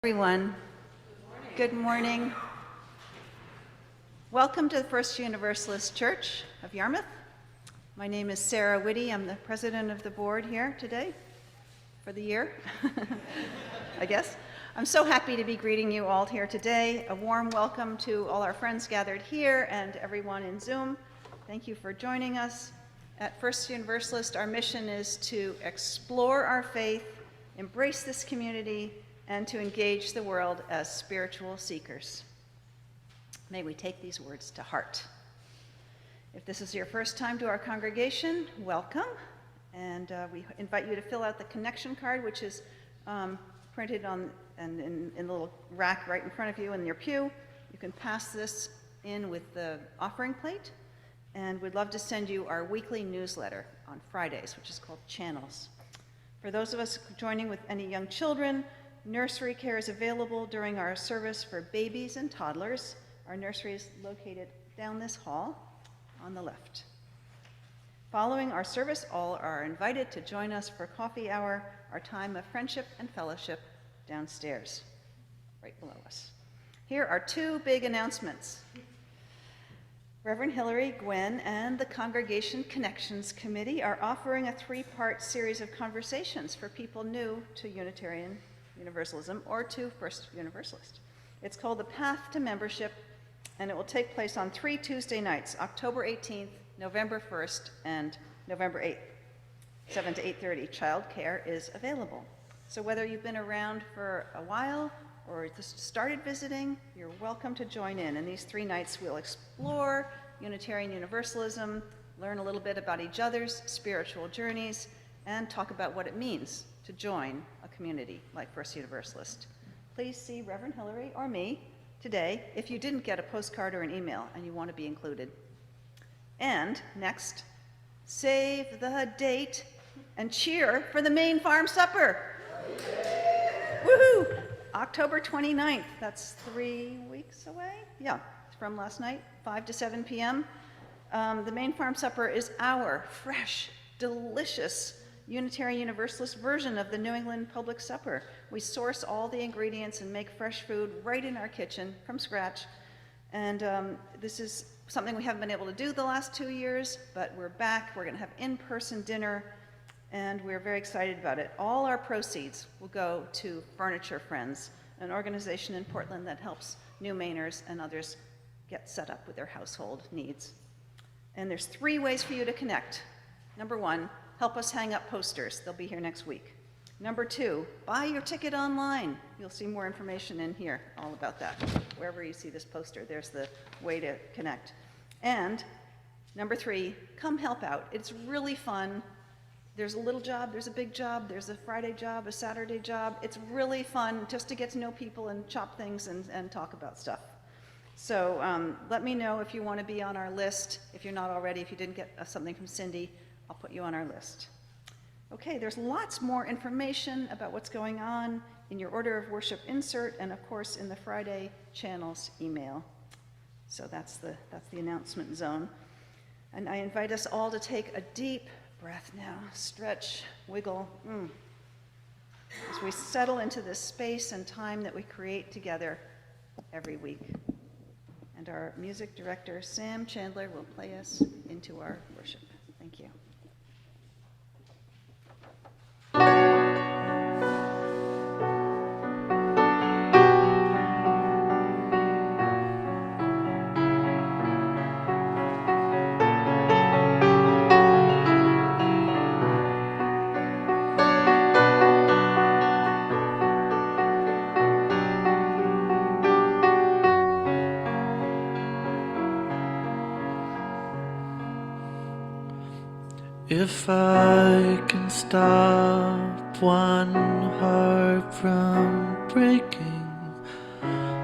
Everyone, good morning. Welcome to the First Universalist Church of Yarmouth. My name is Sarah Whitty. I'm the president of the board here today for the year, I guess. I'm so happy to be greeting you all here today. A warm welcome to all our friends gathered here and everyone in Zoom. Thank you for joining us. At First Universalist, our mission is to explore our faith, embrace this community, and to engage the world as spiritual seekers. May we take these words to heart. If this is your first time to our congregation, welcome. And we invite you to fill out the connection card, which is printed on and in the little rack right in front of you in your pew. You can pass this in with the offering plate. And we'd love to send you our weekly newsletter on Fridays, which is called Channels. For those of us joining with any young children, nursery care is available during our service for babies and toddlers. Our nursery is located down this hall on the left. Following our service, all are invited to join us for coffee hour, our time of friendship and fellowship downstairs, right below us. Here are two big announcements. Reverend Hillary, Gwen, and the Congregation Connections Committee are offering a three-part series of conversations for people new to Unitarian Universalism or to First Universalist. It's called The Path to Membership, and it will take place on 3 Tuesday nights, October 18th, November 1st, and November 8th, 7 to 8:30. Childcare is available. So whether you've been around for a while or just started visiting, you're welcome to join in. And these 3 nights we'll explore Unitarian Universalism, learn a little bit about each other's spiritual journeys, and talk about what it means to join a community like First Universalist. Please see Reverend Hillary or me today if you didn't get a postcard or an email and you want to be included. And next, save the date and cheer for the main farm supper. Woohoo! October 29th, that's 3 weeks away? Yeah, from last night, 5 to 7 p.m. The main farm supper is our fresh, delicious Unitarian Universalist version of the New England Public Supper. We source all the ingredients and make fresh food right in our kitchen from scratch. And this is something we haven't been able to do the last 2 years, but we're back. We're gonna have in-person dinner, and we're very excited about it. All our proceeds will go to Furniture Friends, an organization in Portland that helps new Mainers and others get set up with their household needs. And there's 3 ways for you to connect. Number 1, help us hang up posters. They'll be here next week. Number 2, buy your ticket online. You'll see more information in here all about that. Wherever you see this poster, there's the way to connect. And number 3, come help out. It's really fun. There's a little job, there's a big job, there's a Friday job, a Saturday job. It's really fun just to get to know people and chop things and talk about stuff. So let me know if you want to be on our list. If you're not already, if you didn't get something from Cindy, I'll put you on our list. Okay, there's lots more information about what's going on in your order of worship insert and of course in the Friday Channels email. So that's the announcement zone. And I invite us all to take a deep breath now, stretch, wiggle, as we settle into this space and time that we create together every week. And our music director, Sam Chandler, will play us into our worship. Thank you. If I can stop one heart from breaking,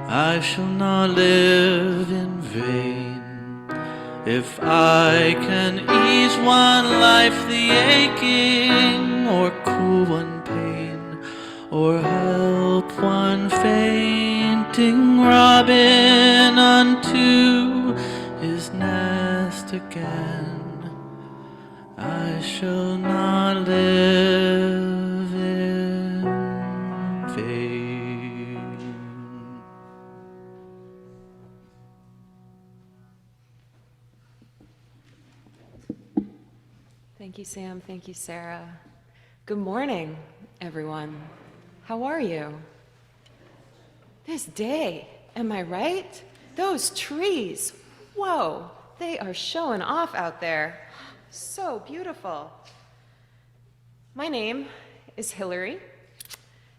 I shall not live in vain. If I can ease one life the aching, or cool one pain, or help one fainting robin unto his nest again, I shall not live in vain. Thank you, Sam. Thank you, Sarah. Good morning, everyone. How are you? This day, am I right? Those trees, whoa, they are showing off out there. So beautiful. My name is Hillary,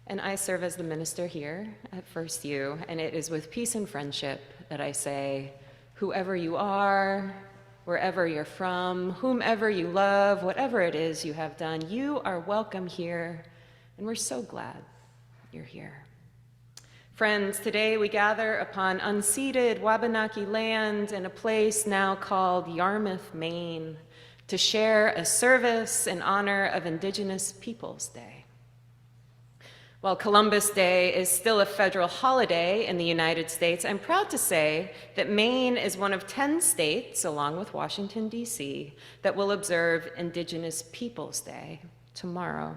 and I serve as the minister here at First U, and it is with peace and friendship that I say, whoever you are, wherever you're from, whomever you love, whatever it is you have done, you are welcome here, and we're so glad you're here. Friends, today we gather upon unceded Wabanaki land in a place now called Yarmouth, Maine, to share a service in honor of Indigenous Peoples Day. While Columbus Day is still a federal holiday in the United States, I'm proud to say that Maine is one of 10 states, along with Washington, D.C., that will observe Indigenous Peoples Day tomorrow.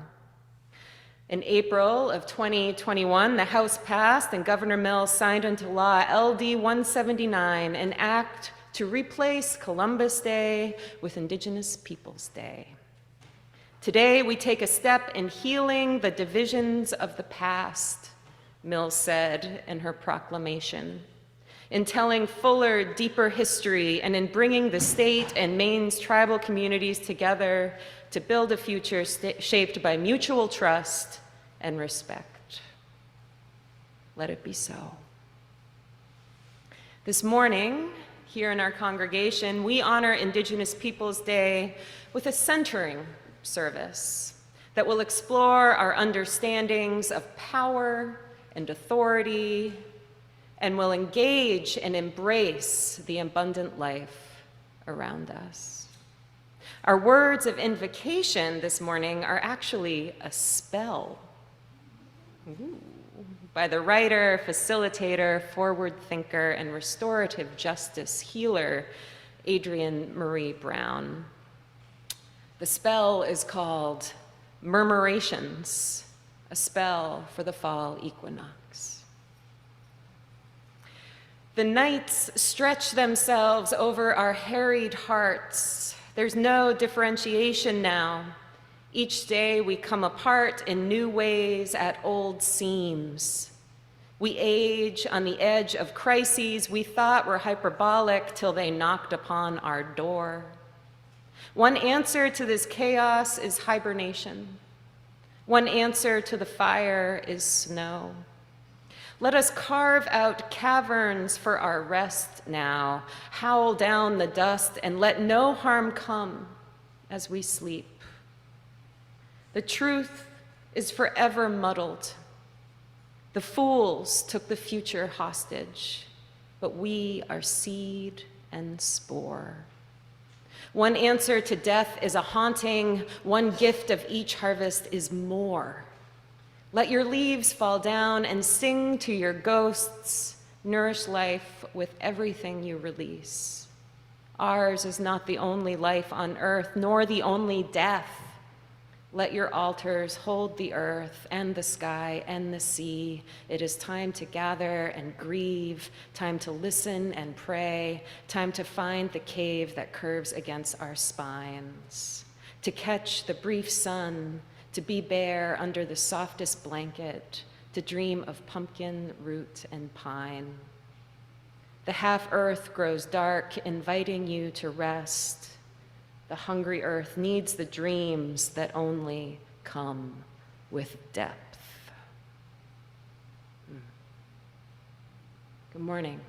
In April of 2021, the House passed and Governor Mills signed into law LD 179, an act to replace Columbus Day with Indigenous Peoples Day. Today, we take a step in healing the divisions of the past, Mills said in her proclamation, in telling fuller, deeper history, and in bringing the state and Maine's tribal communities together to build a future shaped by mutual trust and respect. Let it be so. This morning, here in our congregation, we honor Indigenous Peoples Day with a centering service that will explore our understandings of power and authority and will engage and embrace the abundant life around us. Our words of invocation this morning are actually a spell by the writer, facilitator, forward thinker, and restorative justice healer, Adrienne Marie Brown. The spell is called Murmurations, a spell for the fall equinox. The nights stretch themselves over our harried hearts. There's no differentiation now. Each day we come apart in new ways at old seams. We age on the edge of crises we thought were hyperbolic till they knocked upon our door. One answer to this chaos is hibernation. One answer to the fire is snow. Let us carve out caverns for our rest now, howl down the dust, and let no harm come as we sleep. The truth is forever muddled. The fools took the future hostage, but we are seed and spore. One answer to death is a haunting, one gift of each harvest is more. Let your leaves fall down and sing to your ghosts, nourish life with everything you release. Ours is not the only life on earth, nor the only death. Let your altars hold the earth and the sky and the sea. It is time to gather and grieve, time to listen and pray, time to find the cave that curves against our spines, to catch the brief sun, to be bare under the softest blanket, to dream of pumpkin, root, and pine. The half-earth grows dark, inviting you to rest. The hungry earth needs the dreams that only come with depth. Good morning,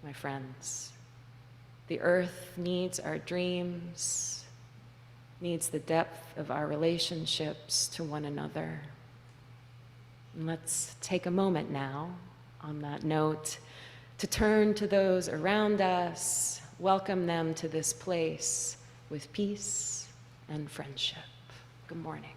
my friends. The earth needs our dreams, needs the depth of our relationships to one another. And let's take a moment now, on that note, to turn to those around us, welcome them to this place with peace and friendship. Good morning.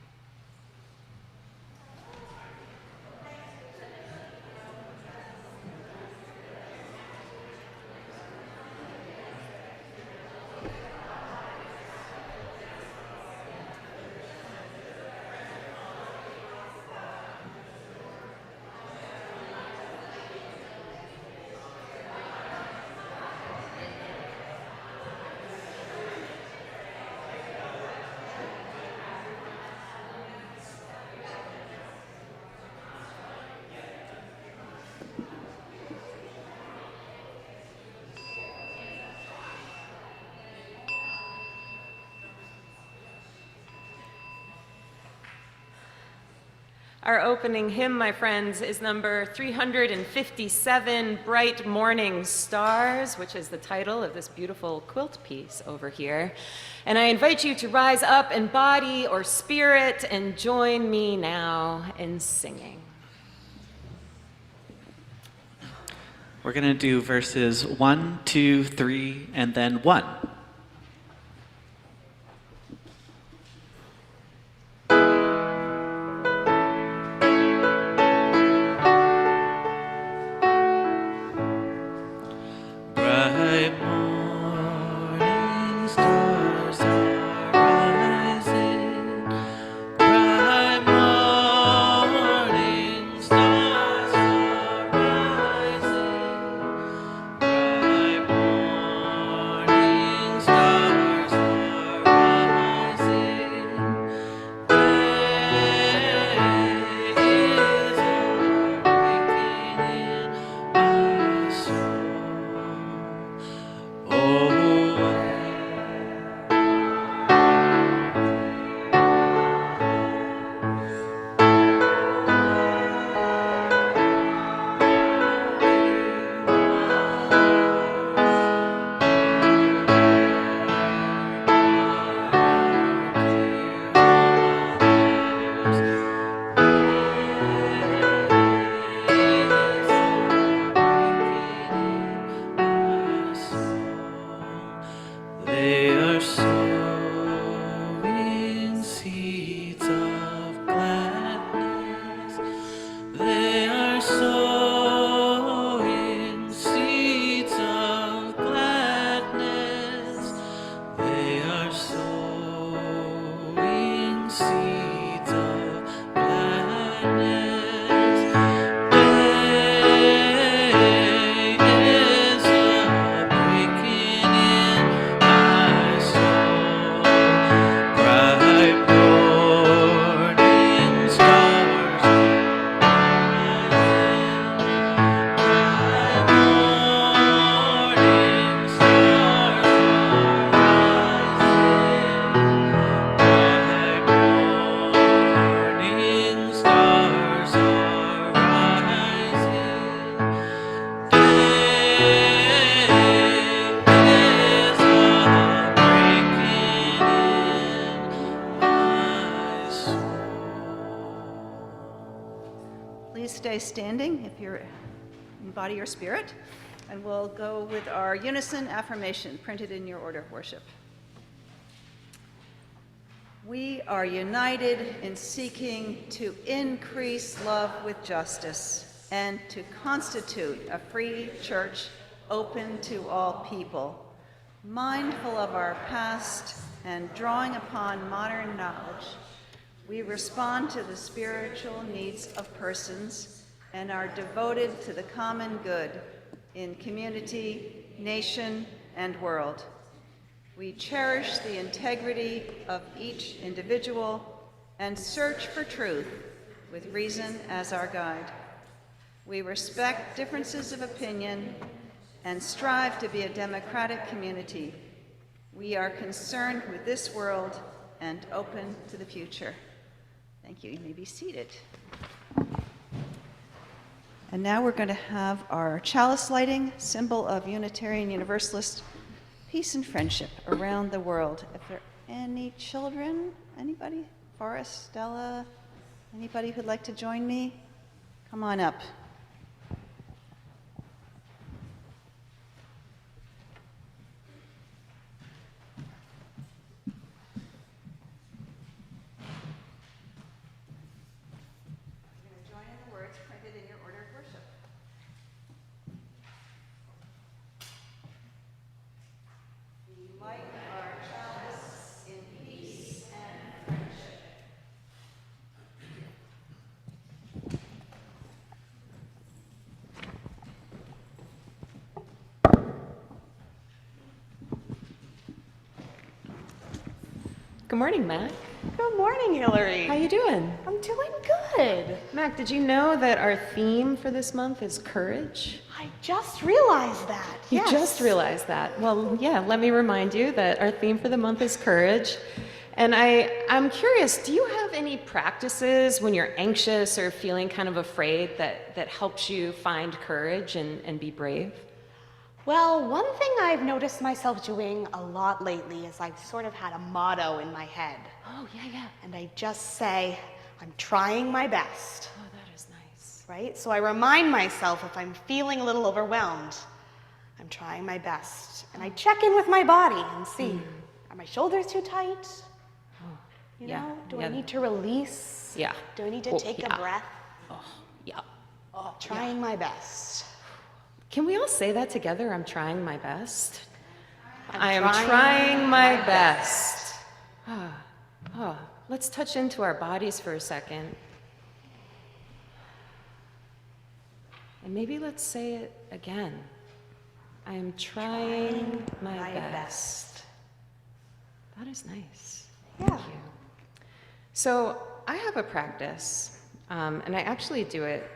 Our opening hymn, my friends, is number 357, Bright Morning Stars, which is the title of this beautiful quilt piece over here. And I invite you to rise up in body or spirit and join me now in singing. We're going to do verses 1, 2, 3, and then 1. Bright morning stars are rising. Bright morning stars are rising. Bright morning stars are rising. Day is awakening in my soul. Oh, they are sowing seeds of gladness. They are sowing seeds of gladness. They are sowing seeds of gladness. Day is a-breaking in my soul. Bright morning stars are rising. Bright morning stars are rising. Bright morning stars are rising. Please stay standing if you're in body or spirit, and we'll go with our unison affirmation printed in your order of worship. We are united in seeking to increase love with justice and to constitute a free church open to all people, mindful of our past and drawing upon modern knowledge. We respond to the spiritual needs of persons and are devoted to the common good in community, nation, and world. We cherish the integrity of each individual and search for truth with reason as our guide. We respect differences of opinion and strive to be a democratic community. We are concerned with this world and open to the future. Thank you. You may be seated. And now we're going to have our chalice lighting, symbol of Unitarian Universalist peace and friendship around the world. If there are any children, anybody? Forrest, Stella, anybody who'd like to join me? Come on up. Good morning, Mac. Good morning, Hillary. How you doing? I'm doing good. Mac, did you know that our theme for this month is courage? I just realized that. You Yes. just realized that. Well, yeah, let me remind you that our theme for the month is courage. And I'm curious, do you have any practices when you're anxious or feeling kind of afraid that helps you find courage and be brave? Well, one thing I've noticed myself doing a lot lately is I've sort of had a motto in my head. Oh, yeah. And I just say, I'm trying my best, Oh, that is nice. right? So I remind myself if I'm feeling a little overwhelmed, I'm trying my best. And I check in with my body and see, are my shoulders too tight? You Yeah, know, do yeah. I need to release? Yeah. Do I need to Oh, take yeah. a breath? Yeah. Trying my best. Can we all say that together? I'm trying my best. I am trying trying my best. Let's touch into our bodies for a second. And maybe let's say it again. I am trying my best. That is nice. Yeah. Thank you. So I have a practice, and I actually do it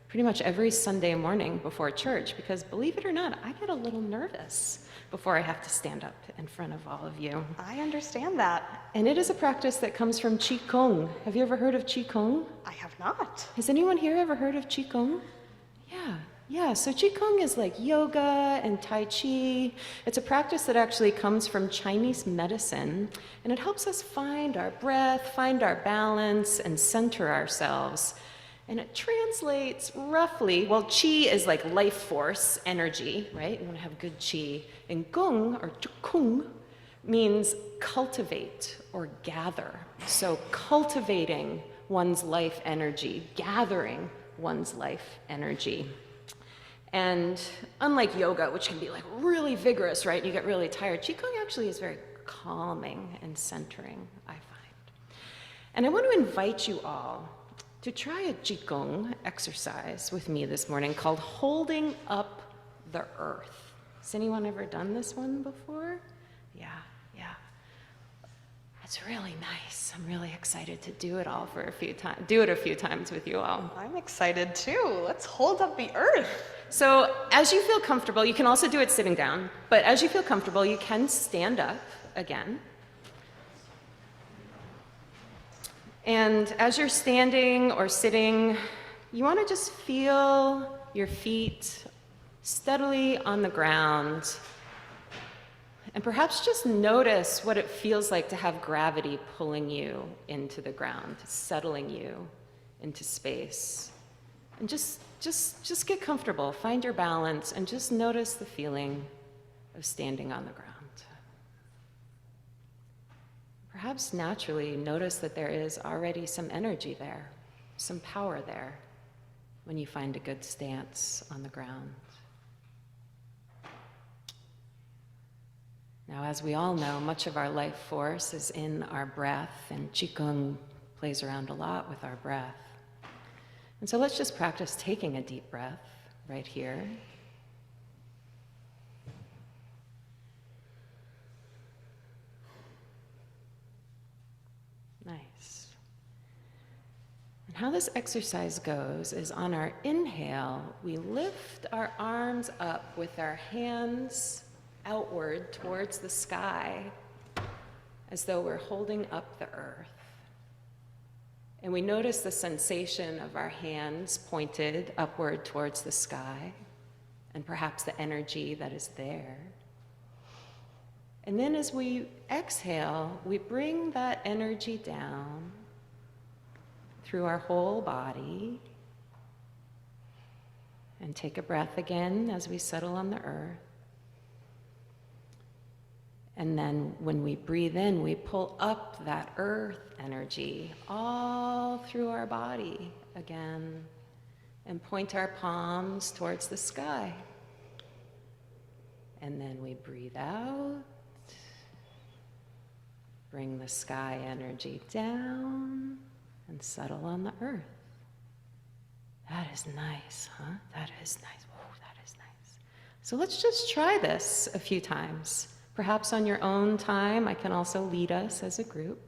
pretty much every Sunday morning before church because, believe it or not, I get a little nervous before I have to stand up in front of all of you. I understand that. And it is a practice that comes from Qigong. Have you ever heard of Qigong? I have not. Has anyone here ever heard of Qigong? Yeah. So Qigong is like yoga and Tai Chi. It's a practice that actually comes from Chinese medicine, and it helps us find our breath, find our balance, and center ourselves. And it translates roughly, well, Qi is like life force, energy, right? You want to have good Qi. And Gong, or Kung, means cultivate or gather. So cultivating one's life energy, gathering one's life energy. And unlike yoga, which can be like really vigorous, right? You get really tired. Qigong actually is very calming and centering, I find. And I want to invite you all to try a Qigong exercise with me this morning called Holding Up the Earth. Has anyone ever done this one before? Yeah. It's really nice. I'm really excited to do it all for a few times with you all. I'm excited too. Let's hold up the earth. So as you feel comfortable, you can also do it sitting down, but as you feel comfortable, you can stand up again. And as you're standing or sitting, you want to just feel your feet steadily on the ground. And perhaps just notice what it feels like to have gravity pulling you into the ground, settling you into space. And just get comfortable, find your balance, and just notice the feeling of standing on the ground. Perhaps naturally notice that there is already some energy there, some power there, when you find a good stance on the ground. Now, as we all know, much of our life force is in our breath, and Qigong plays around a lot with our breath. And so let's just practice taking a deep breath right here. Nice. And how this exercise goes is on our inhale, we lift our arms up with our hands outward towards the sky as though we're holding up the earth. And we notice the sensation of our hands pointed upward towards the sky and perhaps the energy that is there. And then as we exhale, we bring that energy down through our whole body and take a breath again as we settle on the earth. And then when we breathe in, we pull up that earth energy all through our body again and point our palms towards the sky. And then we breathe out, bring the sky energy down and settle on the earth. That is nice, huh? That is nice. Oh, that is nice. So let's just try this a few times. Perhaps on your own time, I can also lead us as a group.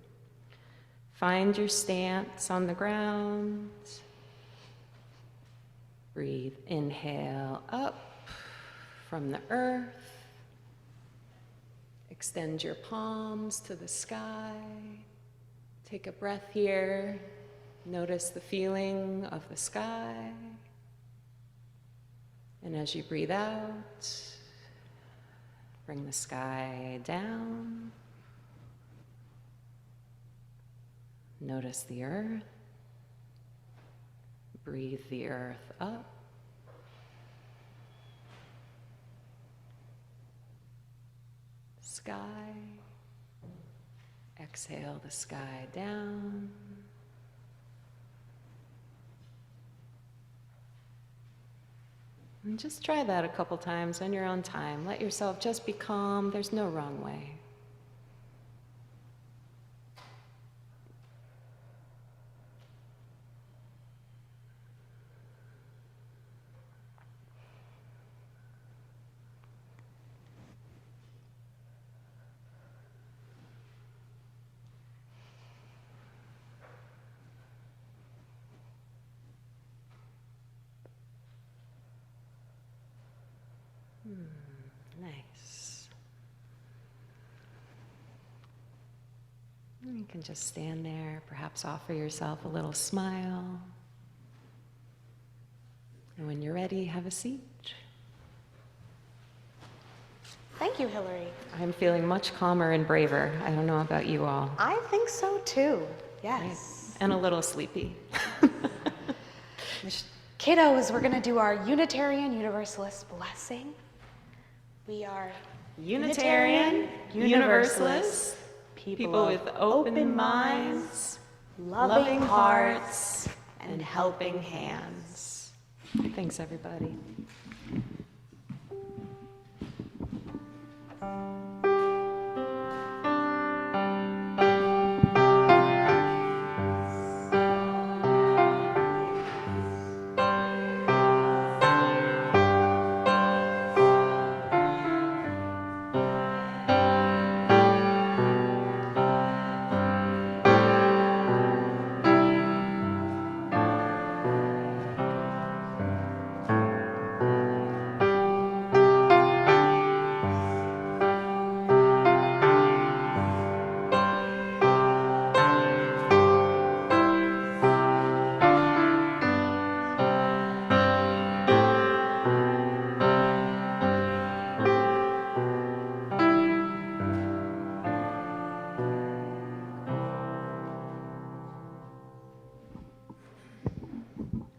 Find your stance on the ground. Breathe, inhale up from the earth. Extend your palms to the sky. Take a breath here. Notice the feeling of the sky. And as you breathe out, bring the sky down. Notice the earth. Breathe the earth up. Sky. Exhale the sky down. And just try that a couple times on your own time. Let yourself just be calm. There's no wrong way. Nice. And you can just stand there, perhaps offer yourself a little smile. And when you're ready, have a seat. Thank you, Hillary. I'm feeling much calmer and braver. I don't know about you all. I think so too. Yes. And a little sleepy. Kiddos, we're going to do our Unitarian Universalist blessing. We are Unitarian, Universalist, people with open minds, loving hearts, and helping hands. Thanks, everybody.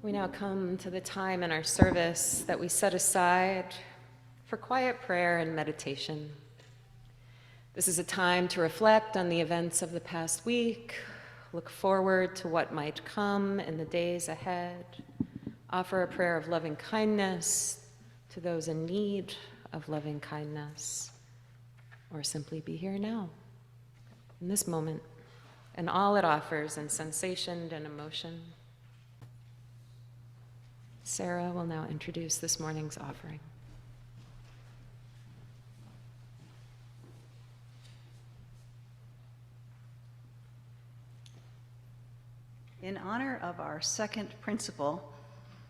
We now come to the time in our service that we set aside for quiet prayer and meditation. This is a time to reflect on the events of the past week, look forward to what might come in the days ahead, offer a prayer of loving kindness to those in need of loving kindness, or simply be here now, in this moment, and all it offers in sensation and emotion. Sarah will now introduce this morning's offering. In honor of our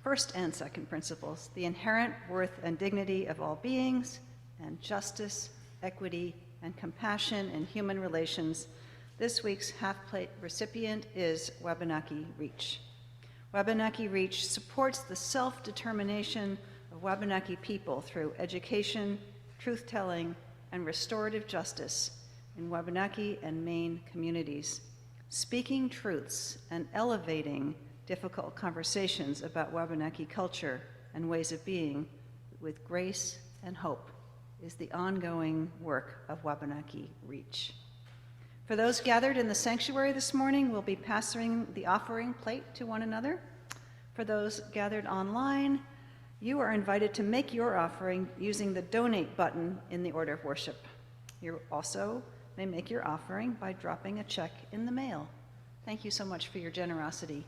first and second principles, the inherent worth and dignity of all beings, and justice, equity, and compassion in human relations, this week's half-plate recipient is Wabanaki Reach. Wabanaki Reach supports the self-determination of Wabanaki people through education, truth-telling, and restorative justice in Wabanaki and Maine communities, speaking truths and elevating difficult conversations about Wabanaki culture and ways of being with grace and hope is the ongoing work of Wabanaki Reach. For those gathered in the sanctuary this morning, we'll be passing the offering plate to one another. For those gathered online, you are invited to make your offering using the donate button in the order of worship. You also may make your offering by dropping a check in the mail. Thank you so much for your generosity.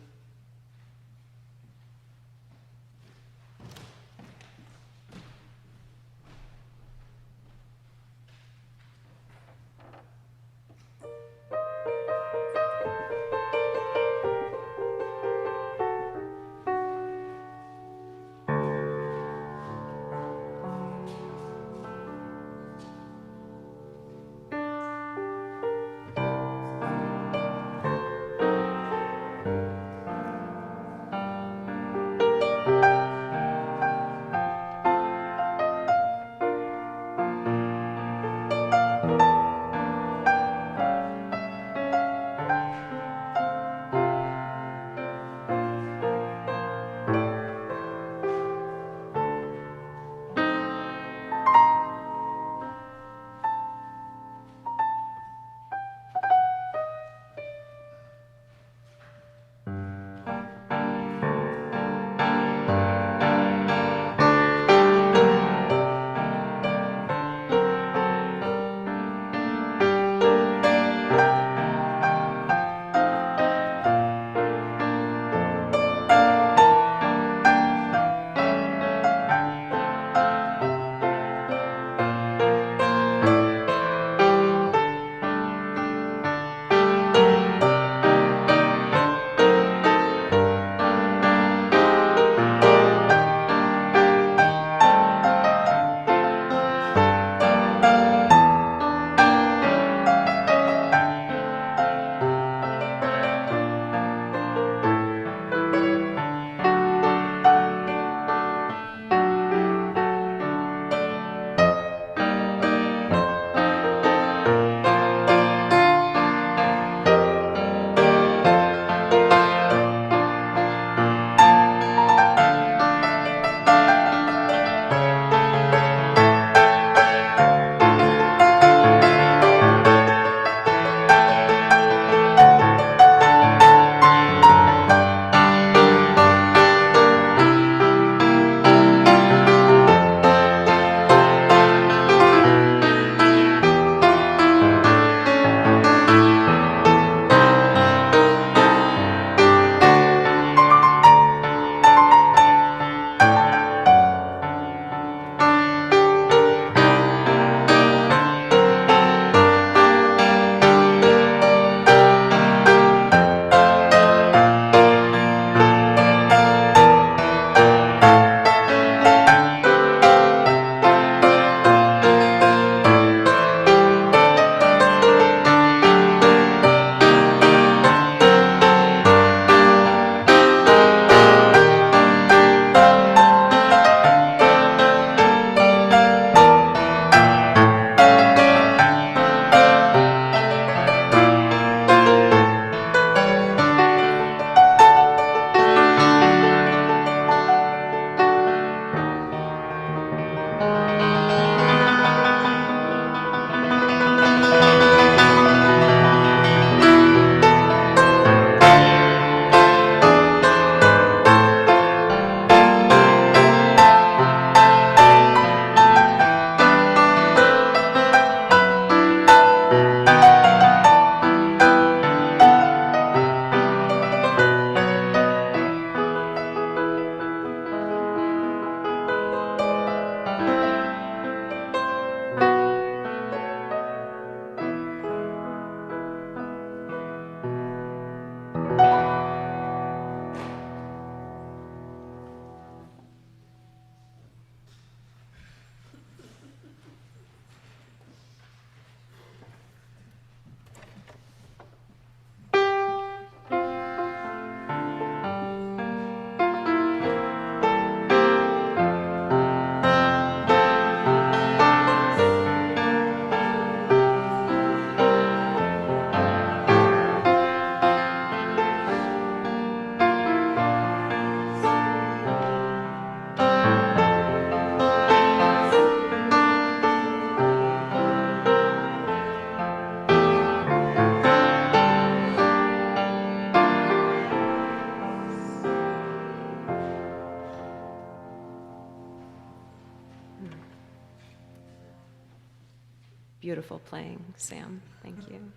Beautiful playing, Sam. Thank you.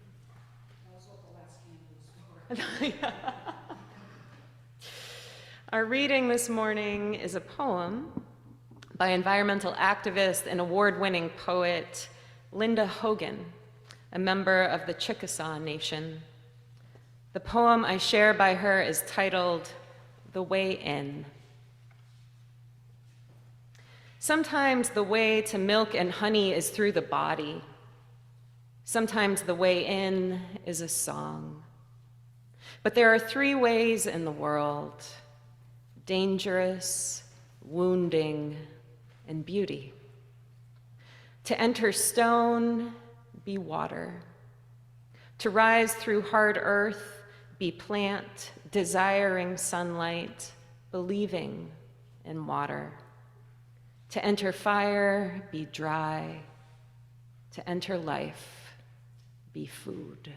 Our reading this morning is a poem by environmental activist and award-winning poet Linda Hogan, a member of the Chickasaw Nation. The poem I share by her is titled "The Way In." Sometimes the way to milk and honey is through the body. Sometimes the way in is a song. But there are three ways in the world: dangerous, wounding, and beauty. To enter stone, be water. To rise through hard earth, be plant, desiring sunlight, believing in water. To enter fire, be dry. To enter life, be food.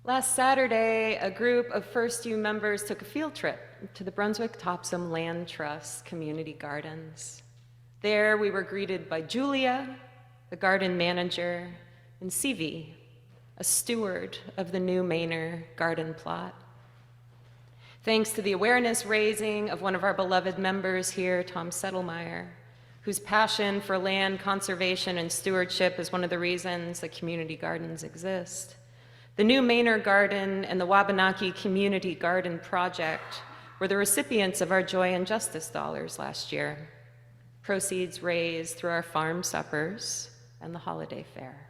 Last Saturday, a group of First U members took a field trip to the Brunswick-Topsom Land Trust Community Gardens. There, we were greeted by Julia, the garden manager, and Sivi, a steward of the new Manor garden plot. Thanks to the awareness raising of one of our beloved members here, Tom Settlemeyer, whose passion for land conservation and stewardship is one of the reasons that community gardens exist. The new Manor Garden and the Wabanaki Community Garden Project were the recipients of our Joy and Justice dollars last year, proceeds raised through our farm suppers and the holiday fair.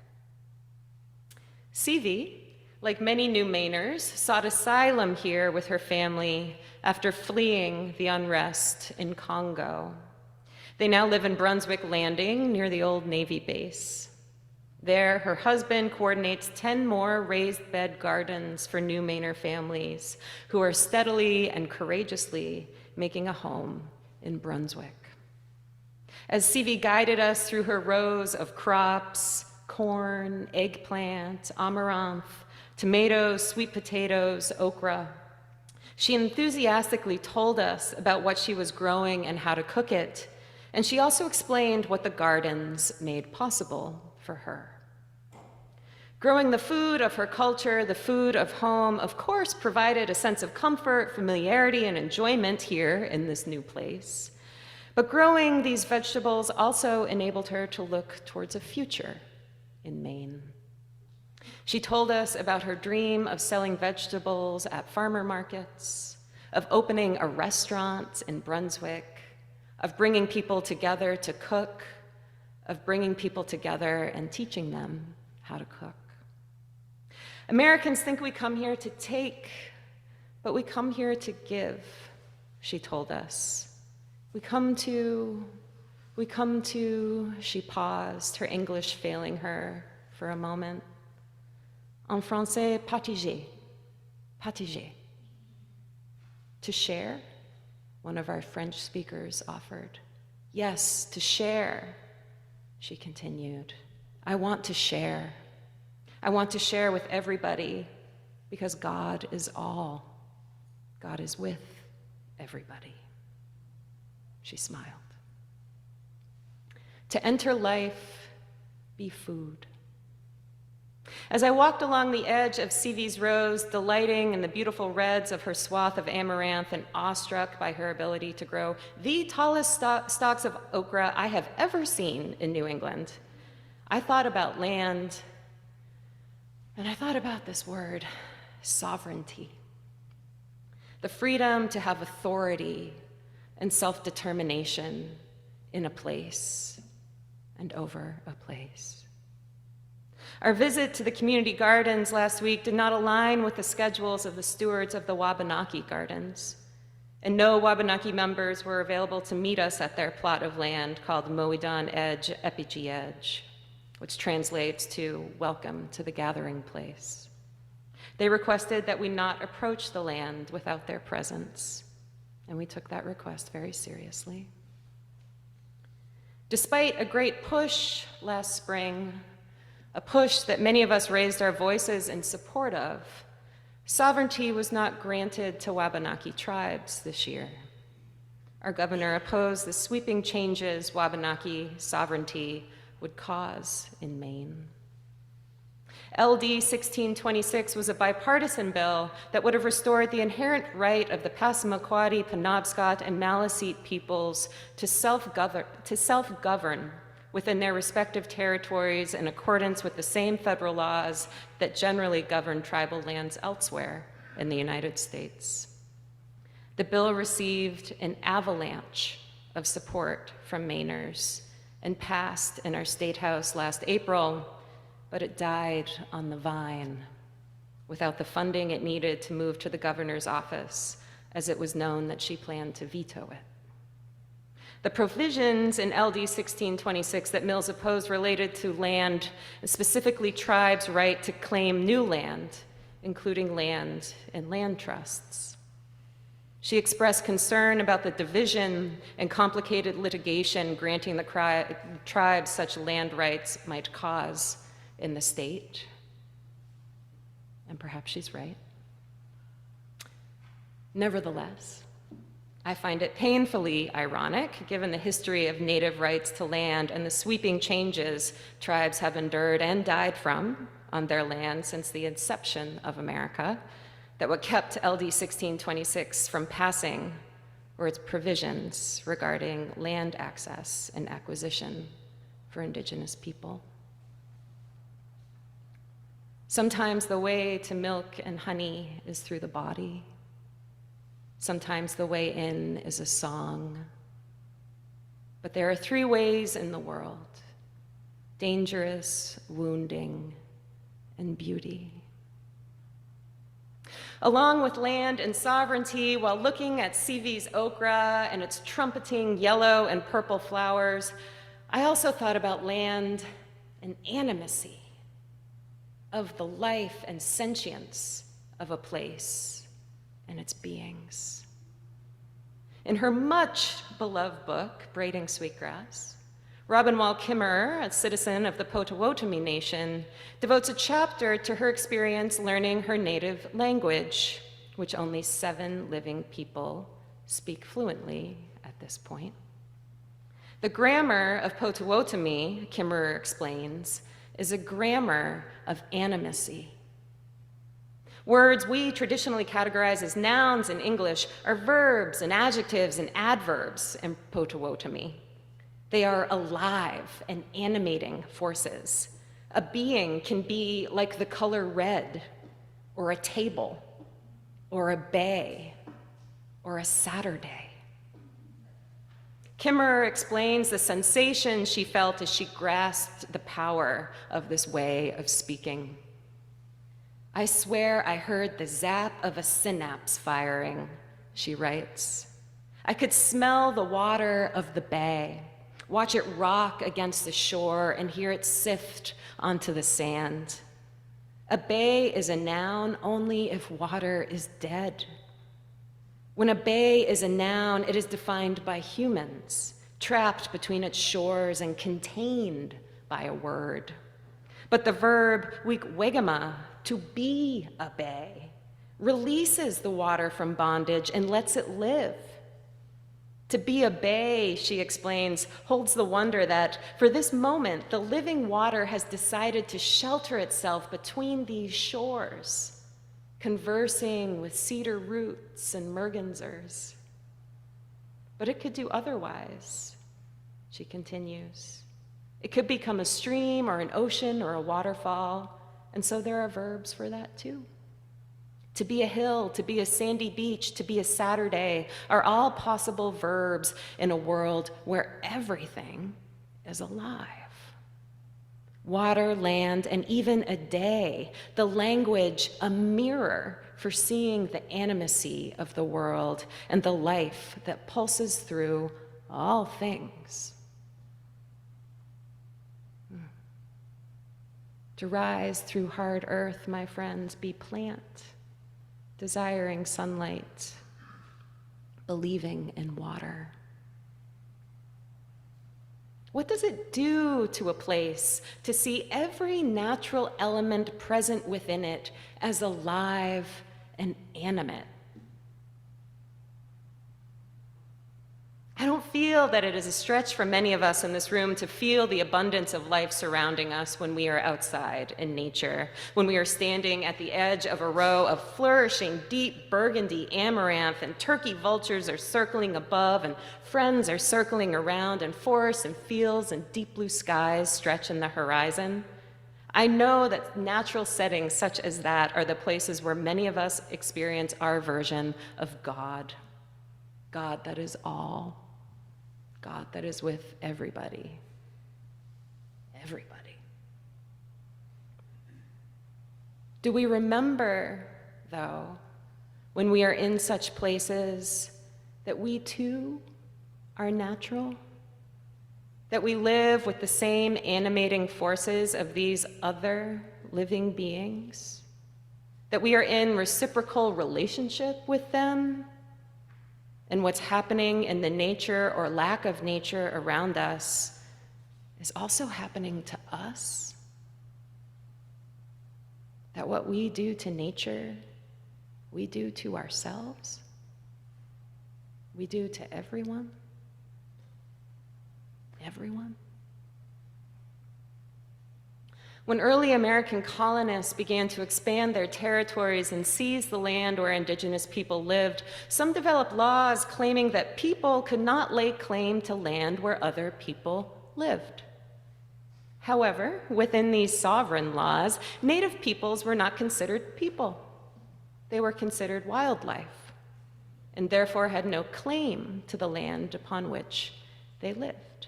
Sivi, like many new Mainers, sought asylum here with her family after fleeing the unrest in Congo. They now live in Brunswick Landing near the old Navy base. There, her husband coordinates 10 more raised bed gardens for new Manor families who are steadily and courageously making a home in Brunswick. As Sivi guided us through her rows of crops, corn, eggplant, amaranth, tomatoes, sweet potatoes, okra, she enthusiastically told us about what she was growing and how to cook it, and she also explained what the gardens made possible for her. Growing the food of her culture, the food of home, of course, provided a sense of comfort, familiarity, and enjoyment here in this new place. But growing these vegetables also enabled her to look towards a future in Maine. She told us about her dream of selling vegetables at farmer markets, of opening a restaurant in Brunswick, of bringing people together to cook, of bringing people together and teaching them how to cook. Americans think we come here to take, but we come here to give, she told us. We come to, she paused, her English failing her for a moment. En français, partager, partager. To share, one of our French speakers offered. Yes, to share, she continued. I want to share. I want to share with everybody because God is all. God is with everybody. She smiled. To enter life, be food. As I walked along the edge of Sivi's rows, delighting in the beautiful reds of her swath of amaranth and awestruck by her ability to grow the tallest stalks of okra I have ever seen in New England, I thought about land, and I thought about this word, sovereignty. The freedom to have authority and self-determination in a place and over a place. Our visit to the community gardens last week did not align with the schedules of the stewards of the Wabanaki Gardens, and no Wabanaki members were available to meet us at their plot of land called Moedan Edge Epigi Edge, which translates to welcome to the gathering place. They requested that we not approach the land without their presence, and we took that request very seriously. Despite a great push last spring, a push that many of us raised our voices in support of, sovereignty was not granted to Wabanaki tribes this year. Our governor opposed the sweeping changes Wabanaki sovereignty would cause in Maine. LD 1626 was a bipartisan bill that would have restored the inherent right of the Passamaquoddy, Penobscot, and Maliseet peoples to self-govern within their respective territories in accordance with the same federal laws that generally govern tribal lands elsewhere in the United States. The bill received an avalanche of support from Mainers and passed in our State House last April, but it died on the vine without the funding it needed to move to the governor's office, as it was known that she planned to veto it. The provisions in LD 1626 that Mills opposed related to land, and specifically tribes' right to claim new land, including land in land trusts. She expressed concern about the division and complicated litigation granting the tribes such land rights might cause in the state. And perhaps she's right. Nevertheless, I find it painfully ironic, given the history of Native rights to land and the sweeping changes tribes have endured and died from on their land since the inception of America, that what kept LD 1626 from passing were its provisions regarding land access and acquisition for Indigenous people. Sometimes the way to milk and honey is through the body. Sometimes the way in is a song. But there are three ways in the world: dangerous, wounding, and beauty. Along with land and sovereignty, while looking at CV's okra and its trumpeting yellow and purple flowers, I also thought about land and animacy, of the life and sentience of a place and its beings. In her much beloved book, Braiding Sweetgrass, Robin Wall Kimmerer, a citizen of the Potawatomi Nation, devotes a chapter to her experience learning her native language, which only 7 living people speak fluently at this point. The grammar of Potawatomi, Kimmerer explains, is a grammar of animacy. Words we traditionally categorize as nouns in English are verbs and adjectives and adverbs in Potawatomi. They are alive and animating forces. A being can be like the color red, or a table, or a bay, or a Saturday. Kimmerer explains the sensation she felt as she grasped the power of this way of speaking. "I swear I heard the zap of a synapse firing," she writes. "I could smell the water of the bay, watch it rock against the shore, and hear it sift onto the sand. A bay is a noun only if water is dead. When a bay is a noun, it is defined by humans, trapped between its shores and contained by a word. But the verb wikwegama, to be a bay, releases the water from bondage and lets it live. To be a bay," she explains, "holds the wonder that, for this moment, the living water has decided to shelter itself between these shores, conversing with cedar roots and mergansers. But it could do otherwise," she continues. "It could become a stream or an ocean or a waterfall, and so there are verbs for that too. To be a hill, to be a sandy beach, to be a Saturday are all possible verbs in a world where everything is alive. Water, land, and even a day, the language a mirror for seeing the animacy of the world and the life that pulses through all things. To rise through hard earth, my friends, be plant, desiring sunlight, believing in water. What does it do to a place to see every natural element present within it as alive and animate? I don't feel that it is a stretch for many of us in this room to feel the abundance of life surrounding us when we are outside in nature, when we are standing at the edge of a row of flourishing deep burgundy amaranth, and turkey vultures are circling above, and friends are circling around, and forests and fields and deep blue skies stretch in the horizon. I know that natural settings such as that are the places where many of us experience our version of God. God that is all. God that is with everybody. Everybody. Do we remember, though, when we are in such places, that we too are natural? That we live with the same animating forces of these other living beings? That we are in reciprocal relationship with them? And what's happening in the nature or lack of nature around us is also happening to us? That what we do to nature, we do to ourselves? We do to everyone? Everyone? When early American colonists began to expand their territories and seize the land where indigenous people lived, some developed laws claiming that people could not lay claim to land where other people lived. However, within these sovereign laws, native peoples were not considered people. They were considered wildlife, and therefore had no claim to the land upon which they lived.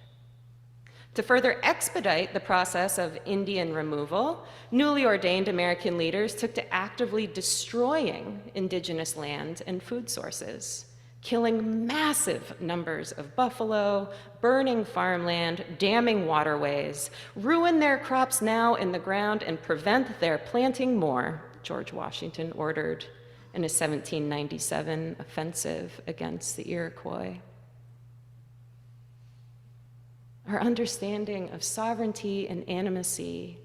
To further expedite the process of Indian removal, newly ordained American leaders took to actively destroying indigenous land and food sources, killing massive numbers of buffalo, burning farmland, damming waterways, ruin their crops now in the ground, and prevent their planting more, George Washington ordered in a 1797 offensive against the Iroquois. Our understanding of sovereignty and animacy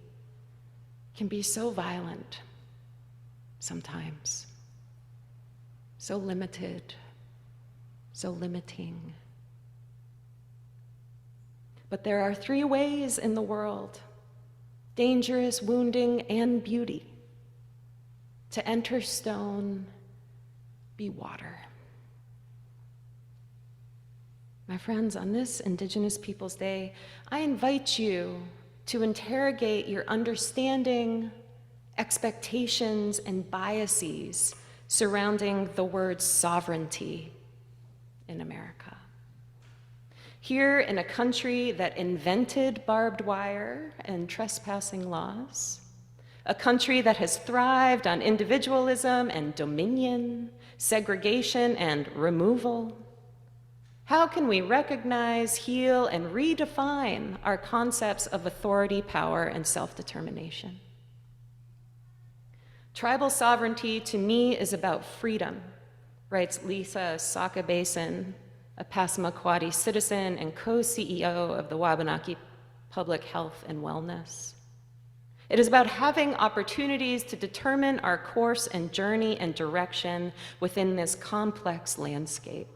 can be so violent sometimes, so limited, so limiting. But there are three ways in the world, dangerous, wounding, and beauty: to enter stone, be water. My friends, on this Indigenous Peoples Day, I invite you to interrogate your understanding, expectations, and biases surrounding the word sovereignty in America. Here in a country that invented barbed wire and trespassing laws, a country that has thrived on individualism and dominion, segregation and removal, how can we recognize, heal, and redefine our concepts of authority, power, and self-determination? Tribal sovereignty to me is about freedom, writes Lisa Saka-Basin, a Passamaquoddy citizen and co-CEO of the Wabanaki Public Health and Wellness. It is about having opportunities to determine our course and journey and direction within this complex landscape.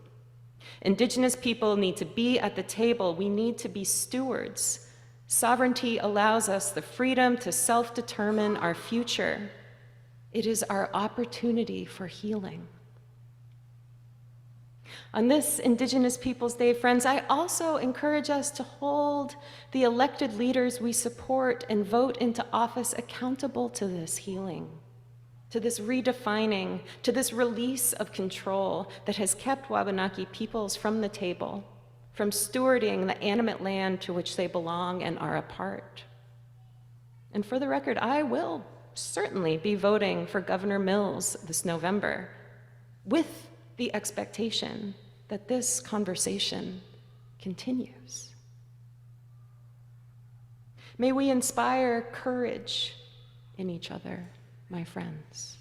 Indigenous people need to be at the table. We need to be stewards. Sovereignty allows us the freedom to self-determine our future. It is our opportunity for healing. On this Indigenous Peoples Day, friends, I also encourage us to hold the elected leaders we support and vote into office accountable to this healing, to this redefining, to this release of control that has kept Wabanaki peoples from the table, from stewarding the animate land to which they belong and are a part. And for the record, I will certainly be voting for Governor Mills this November, with the expectation that this conversation continues. May we inspire courage in each other, my friends,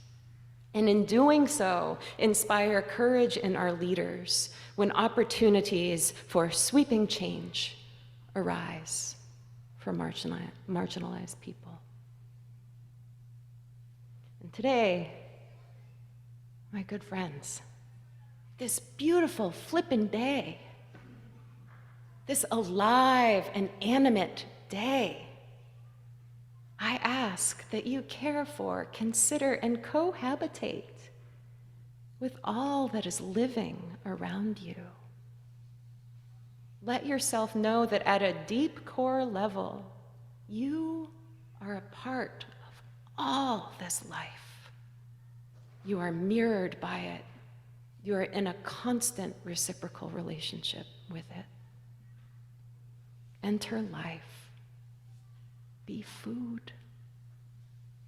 and in doing so, inspire courage in our leaders when opportunities for sweeping change arise for marginalized people. And today, my good friends, this beautiful flippin' day, this alive and animate day, I ask that you care for, consider, and cohabitate with all that is living around you. Let yourself know that at a deep core level, you are a part of all this life. You are mirrored by it. You are in a constant reciprocal relationship with it. Enter life. Be food.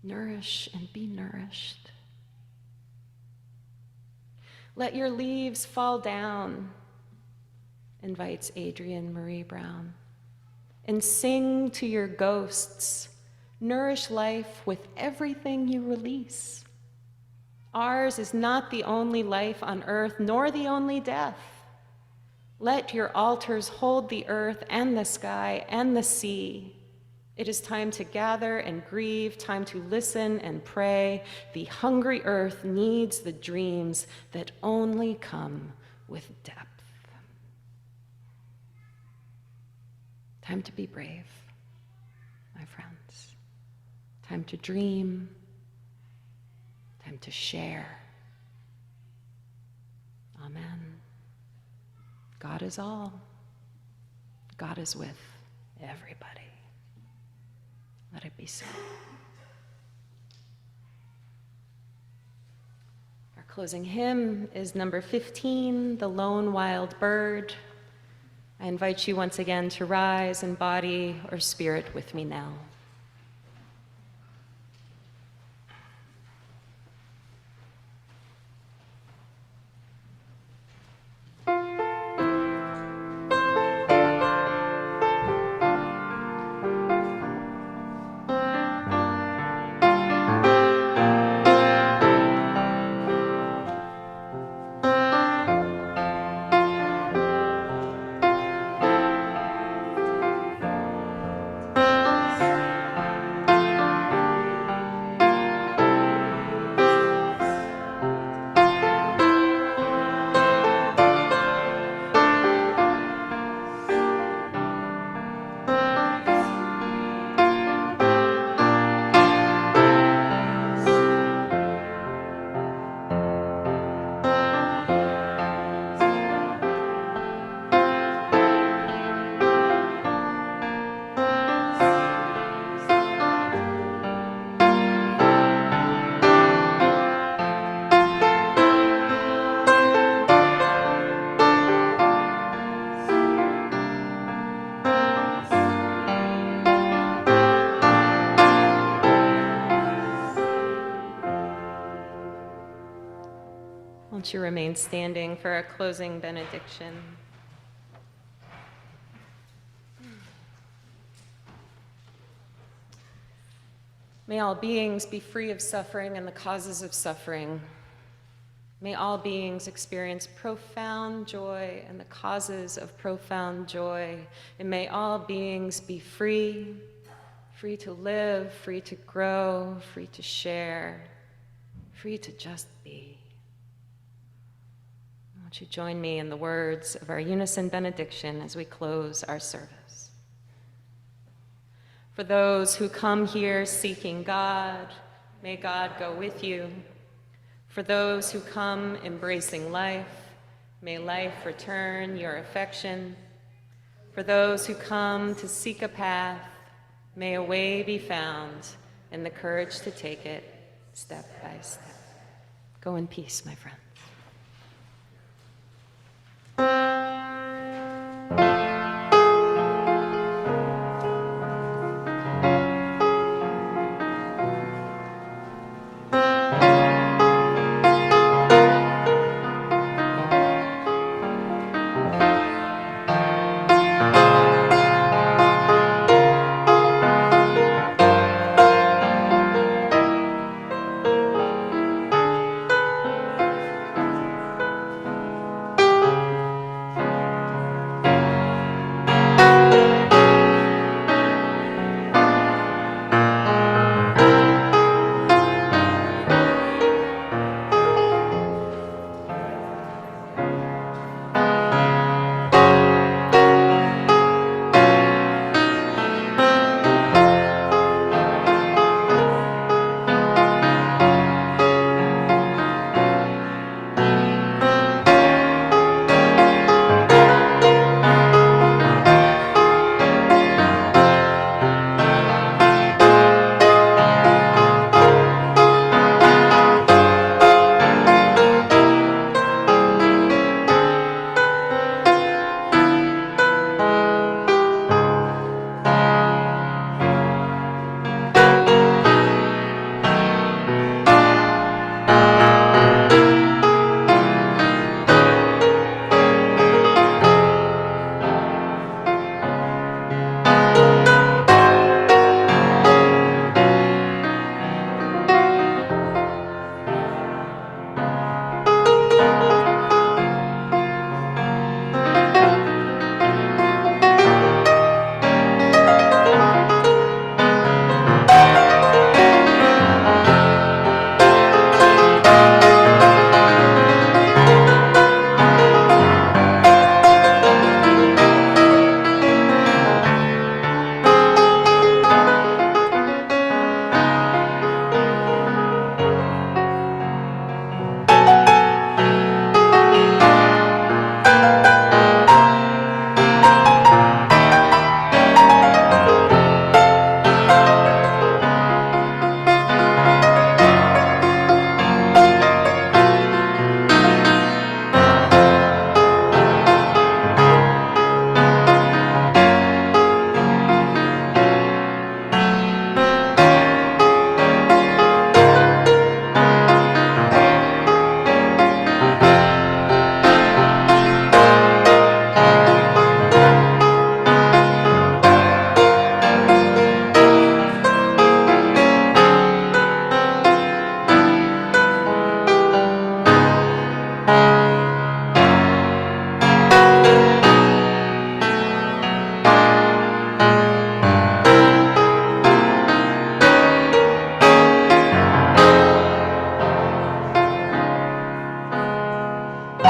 Nourish and be nourished. Let your leaves fall down, invites Adrienne Marie Brown, and sing to your ghosts. Nourish life with everything you release. Ours is not the only life on earth, nor the only death. Let your altars hold the earth and the sky and the sea. It is time to gather and grieve, time to listen and pray. The hungry earth needs the dreams that only come with depth. Time to be brave, my friends. Time to dream. Time to share. Amen. God is all. God is with everybody. Let it be so. Our closing hymn is number 15, The Lone Wild Bird. I invite you once again to rise in body or spirit with me now. Won't you remain standing for our closing benediction? May all beings be free of suffering and the causes of suffering. May all beings experience profound joy and the causes of profound joy. And may all beings be free, free to live, free to grow, free to share, free to just be. Won't you join me in the words of our unison benediction as we close our service? For those who come here seeking God, may God go with you. For those who come embracing life, may life return your affection. For those who come to seek a path, may a way be found and the courage to take it step by step. Go in peace, my friends.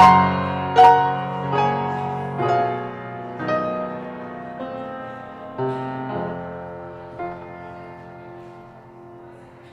Thank you.